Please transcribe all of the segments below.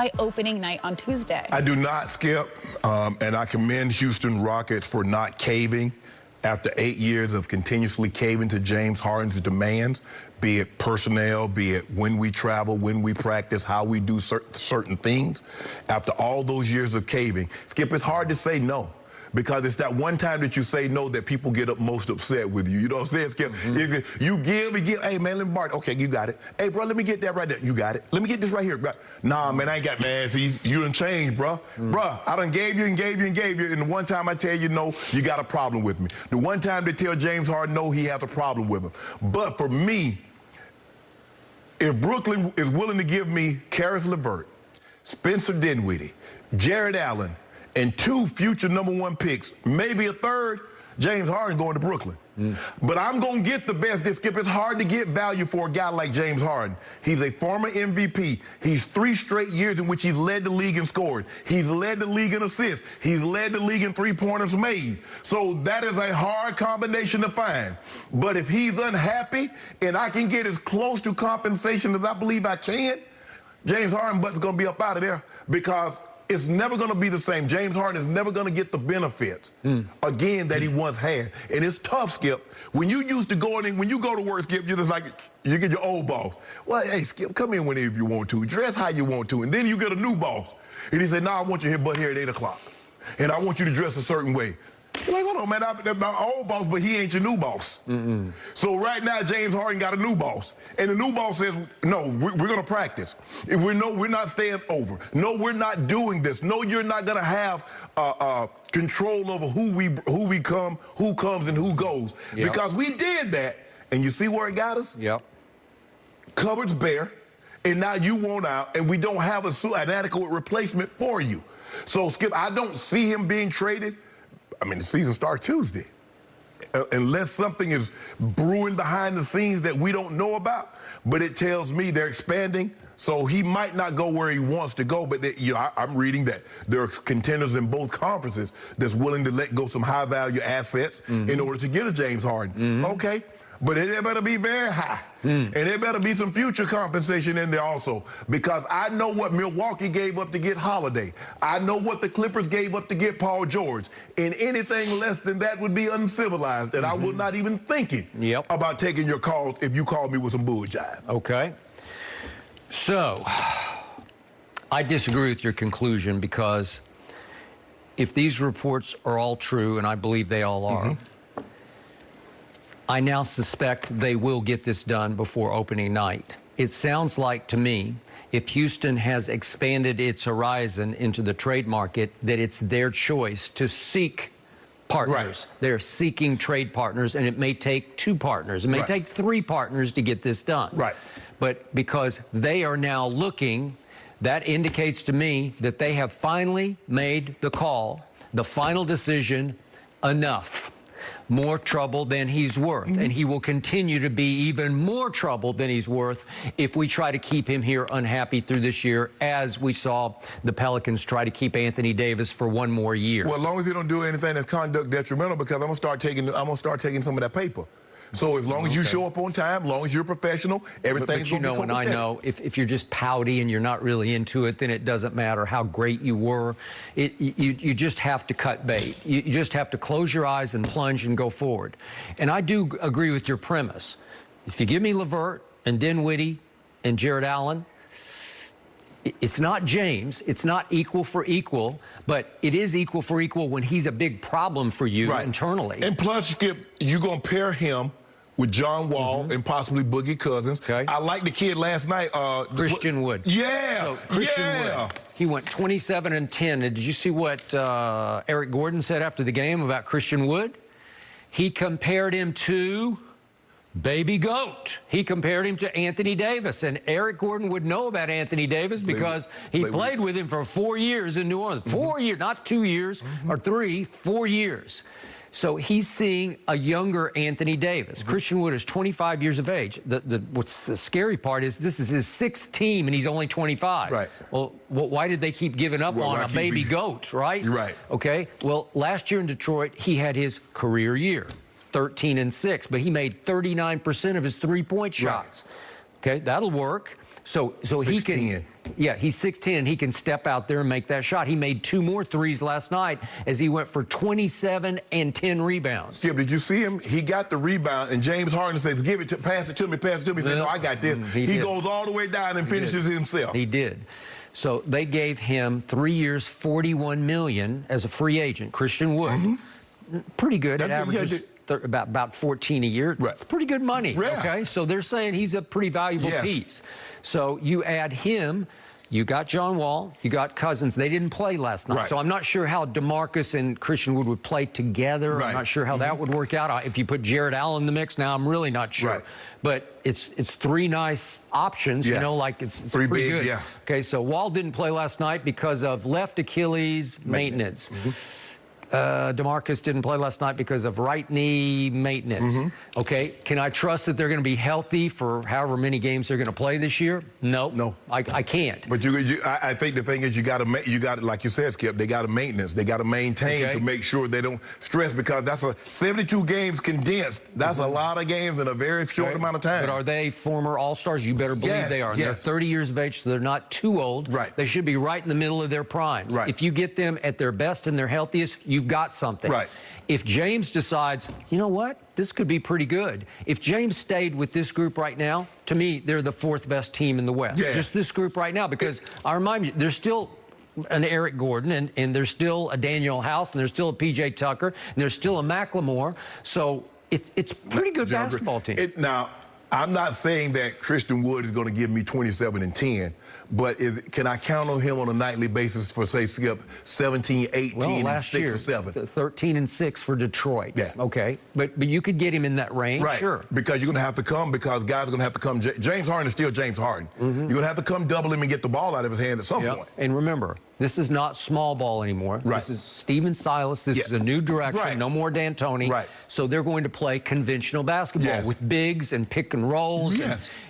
by opening night on Tuesday. I do not, Skip, and I commend Houston Rockets for not caving after 8 years of continuously caving to James Harden's demands, be it personnel, be it when we travel, when we practice, how we do certain things. After all those years of caving, Skip, it's hard to say no. Because it's that one time that you say no that people get most upset with you. You know what I'm saying, Skip? You give and give. Hey, man, let me borrow. Okay, you got it. Hey, bro, let me get that right there. You got it. Let me get this right here. Nah, man, I ain't got man. See, you done changed, bro. Bro, I done gave you and gave you and gave you. And the one time I tell you no, you got a problem with me. The one time they tell James Harden no, he has a problem with him. But for me, if Brooklyn is willing to give me Karis LeVert, Spencer Dinwiddie, Jared Allen, and 2 future #1 picks, maybe a third, James Harden going to Brooklyn. But I'm going to get the best. This, Skip, it's hard to get value for a guy like James Harden. He's a former MVP. He's 3 straight years in which he's led the league in scoring. He's led the league in assists. He's led the league in 3-pointers made. So that is a hard combination to find. But if he's unhappy and I can get as close to compensation as I believe I can, James Harden butt's going to be up out of there because it's never going to be the same. James Harden is never going to get the benefits, again, that he once had. And it's tough, Skip. When you used to go in, when you go to work, Skip, you're just like, you get your old boss. Well, hey, Skip, come in whenever you want to. Dress how you want to. And then you get a new boss. And he said, I want you here, but here at 8 o'clock. And I want you to dress a certain way. You're like, hold on, man, that's my old boss, but he ain't your new boss. So right now, James Harden got a new boss. And the new boss says, no, we're going to practice. We're not staying over. No, we're not doing this. No, you're not going to have control over who comes and who goes. Because we did that. And you see where it got us? Cupboards bare. And now you want out, and we don't have an adequate replacement for you. So, Skip, I don't see him being traded. I mean, the season starts Tuesday. Unless something is brewing behind the scenes that we don't know about, but it tells me they're expanding, so he might not go where he wants to go, but I'm reading that there are contenders in both conferences that's willing to let go some high-value assets in order to get a James Harden. Okay, but it better be very high. And there better be some future compensation in there also, because I know what Milwaukee gave up to get Holiday. I know what the Clippers gave up to get Paul George. And anything less than that would be uncivilized, and I will not even thinking about taking your calls if you call me with some bull jive. Okay. So, I disagree with your conclusion, because if these reports are all true, and I believe they all are, I now suspect they will get this done before opening night. It sounds like to me, if Houston has expanded its horizon into the trade market, that it's their choice to seek partners. They're seeking trade partners, and it may take 2 partners. It may take 3 partners to get this done. But because they are now looking, that indicates to me that they have finally made the call, the final decision, enough. More trouble than he's worth. And he will continue to be even more trouble than he's worth if we try to keep him here unhappy through this year, as we saw the Pelicans try to keep Anthony Davis for 1 more year. Well, as long as they don't do anything that's conduct detrimental, because I'm gonna start taking some of that paper. So as long as you show up on time, as long as you're professional, everything's going to be cool. And I know if you're just pouty and you're not really into it, then it doesn't matter how great you were. You just have to cut bait. You just have to close your eyes and plunge and go forward. And I do agree with your premise. If you give me LeVert and Dinwiddie and Jared Allen, it's not James. It's not equal for equal, but it is equal for equal when he's a big problem for you internally. And plus, Skip, you're going to pair him with John Wall and possibly Boogie Cousins. I like the kid last night. Christian Wood. So Christian Wood. He went 27 and 10. And did you see what Eric Gordon said after the game about Christian Wood? He compared him to Baby Goat. He compared him to Anthony Davis. And Eric Gordon would know about Anthony Davis because he played with him for 4 years in New Orleans. 4 years, not 2 years or 3, 4 years. So he's seeing a younger Anthony Davis. Christian Wood is 25 years of age. What's the scary part is this is his 6th team, and he's only 25. Well, why did they keep giving up on a baby goat, right? Okay. Well, last year in Detroit, he had his career year, 13 and 6, but he made 39% of his 3-point shots. Okay, that'll work. So he can Yeah, he's 6'10", and he can step out there and make that shot. He made 2 more threes last night as he went for 27 and 10 rebounds. Skip, did you see him? He got the rebound, and James Harden says, pass it to me, pass it to me. He said, no, I got this. He goes all the way down and finishes it himself. He did. So they gave him 3 years, $41 million as a free agent. Christian Wood, pretty good. It averages about 14 a year. Right. It's pretty good money. Yeah. Okay, so they're saying he's a pretty valuable piece. So you add him. You got John Wall, you got Cousins. They didn't play last night. Right. So I'm not sure how DeMarcus and Christian Wood would play together. Right. I'm not sure how that would work out. If you put Jared Allen in the mix now, I'm really not sure. Right. But it's 3 nice options, you know, like it's 3 pretty big, good. yeah. Okay, so Wall didn't play last night because of left Achilles maintenance. DeMarcus didn't play last night because of right knee maintenance. Okay, can I trust that they're going to be healthy for however many games they're going to play this year? No, I can't. But I think the thing is you got to, like you said, Skip, they got to maintenance. They got to maintain to make sure they don't stress, because that's 72 games condensed. That's a lot of games in a very short amount of time. But are they former All-Stars? You better believe they are. They're 30 years of age, so they're not too old. Right. They should be right in the middle of their primes. Right. If you get them at their best and their healthiest, you've got something. Right. If James decides, you know what, this could be pretty good. If James stayed with this group right now, to me, they're the 4th best team in the West. Yeah. Just this group right now, because I remind you, there's still an Eric Gordon, and there's still a Daniel House, and there's still a P.J. Tucker, and there's still a McLemore. So it's pretty good basketball team. Now, I'm not saying that Christian Wood is going to give me 27 and 10, but can I count on him on a nightly basis for, say, Skip, 17, 18, and 6 or 7? 13 and 6 for Detroit. Yeah. Okay. But you could get him in that range. Right. Sure. Because you're going to have to come, because guys are going to have to come. James Harden is still James Harden. You're going to have to come double him and get the ball out of his hand at some point. And remember, this is not small ball anymore. Right. This is Steven Silas. This is a new direction. Right. No more D'Antoni. Right. So they're going to play conventional basketball with bigs and pick and rolls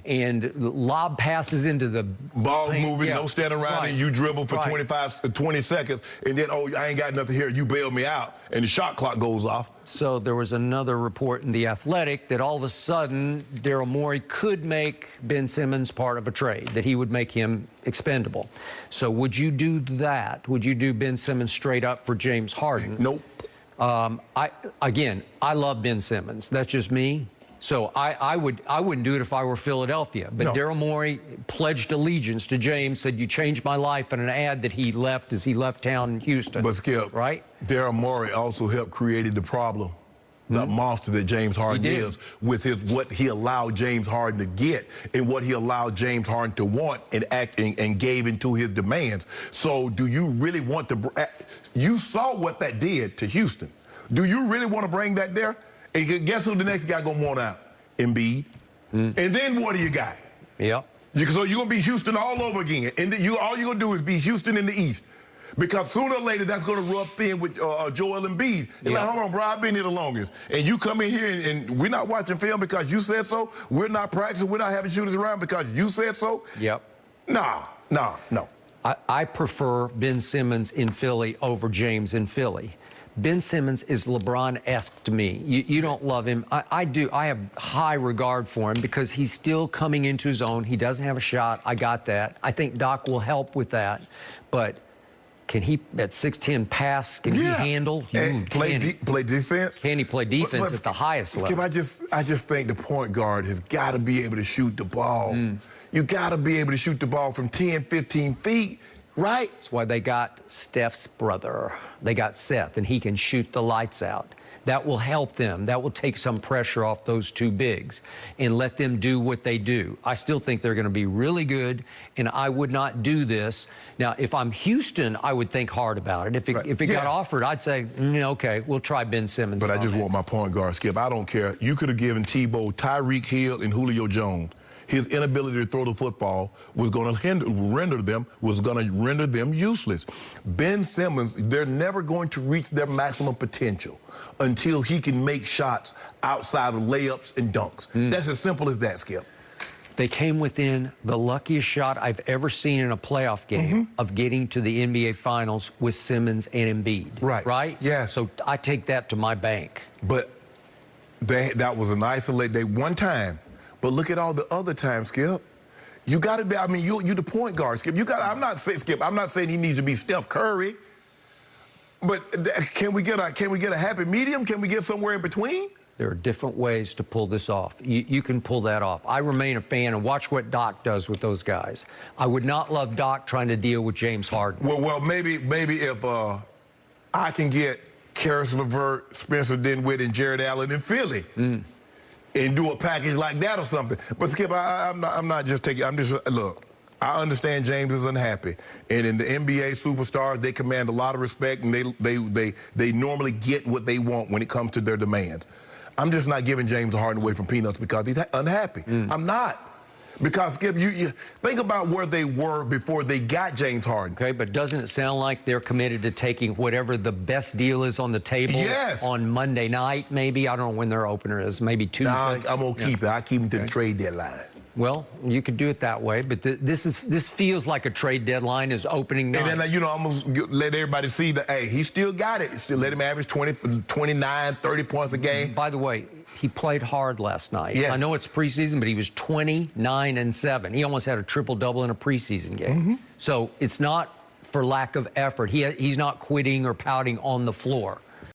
and lob passes into the ball moving, no standing around, and you dribble for 20 seconds, and then, oh, I ain't got nothing here. You bail me out, and the shot clock goes off. So there was another report in The Athletic that all of a sudden Daryl Morey could make Ben Simmons part of a trade, that he would make him expendable. So would you do that? Would you do Ben Simmons straight up for James Harden? Nope. I love Ben Simmons. That's just me. So I wouldn't do it if I were Philadelphia. But Daryl Morey pledged allegiance to James, said, you changed my life, in an ad that he left as he left town in Houston. But Skip, right? Daryl Morey also helped create the problem, the monster that James Harden is, with what he allowed James Harden to get and what he allowed James Harden to want and act and gave into his demands. So do you really want to? You saw what that did to Houston. Do you really want to bring that there? And guess who the next guy gonna want out? Embiid. And then what do you got? Yep. So you're gonna be Houston all over again, and all you're gonna do is be Houston in the East, because sooner or later that's gonna rub thin with Joel Embiid. It's like, hold on, bro, I've been here the longest, and you come in here and we're not watching film because you said so. We're not practicing. We're not having shooters around because you said so. Yep. No. I prefer Ben Simmons in Philly over James in Philly. Ben Simmons is LeBron-esque to me. You don't love him. I do. I have high regard for him because he's still coming into his own. He doesn't have a shot. I got that. I think Doc will help with that. But can he, at 6'10", pass? Can he handle? Play defense? Can he play defense at the highest level? I just think the point guard has got to be able to shoot the ball. You got to be able to shoot the ball from 10, 15 feet. Right. That's why they got Steph's brother. They got Seth, and he can shoot the lights out. That will help them. That will take some pressure off those two bigs and let them do what they do. I still think they're going to be really good, and I would not do this. Now, if I'm Houston, I would think hard about it. If it got offered, I'd say, okay, we'll try Ben Simmons. But I just want my point guard, Skip. I don't care. You could have given Tebow, Tyreek Hill, and Julio Jones. His inability to throw the football was going to render them useless. Ben Simmons, they're never going to reach their maximum potential until he can make shots outside of layups and dunks. That's as simple as that, Skip. They came within the luckiest shot I've ever seen in a playoff game of getting to the NBA Finals with Simmons and Embiid. Right? Yeah. So I take that to my bank. But that was an isolated day one time. But look at all the other times, Skip. You got to be. I mean, you the point guard, Skip. You got. I'm not saying Skip. I'm not saying he needs to be Steph Curry. But can we get a happy medium? Can we get somewhere in between? There are different ways to pull this off. You can pull that off. I remain a fan, and watch what Doc does with those guys. I would not love Doc trying to deal with James Harden. Well, maybe if I can get Karis LeVert, Spencer Dinwiddie, and Jared Allen in Philly, and do a package like that or something. But Skip, I'm not just taking. I'm just look. I understand James is unhappy, and in the NBA superstars, they command a lot of respect, and they normally get what they want when it comes to their demands. I'm just not giving James Harden away from peanuts because he's unhappy. I'm not. Because, Skip, you think about where they were before they got James Harden. Okay, but doesn't it sound like they're committed to taking whatever the best deal is on the table on Monday night, maybe? I don't know when their opener is, maybe Tuesday? Nah, I'm going to keep it. I keep them to the trade deadline. Well, you could do it that way, but this feels like a trade deadline is opening night. And then, you know, I'm going to let everybody see that, hey, he still got it. Still let him average 20, 29, 30 points a game. By the way, he played hard last night. Yes. I know it's preseason, but he was 29-7. He almost had a triple-double in a preseason game. So it's not for lack of effort. He's not quitting or pouting on the floor.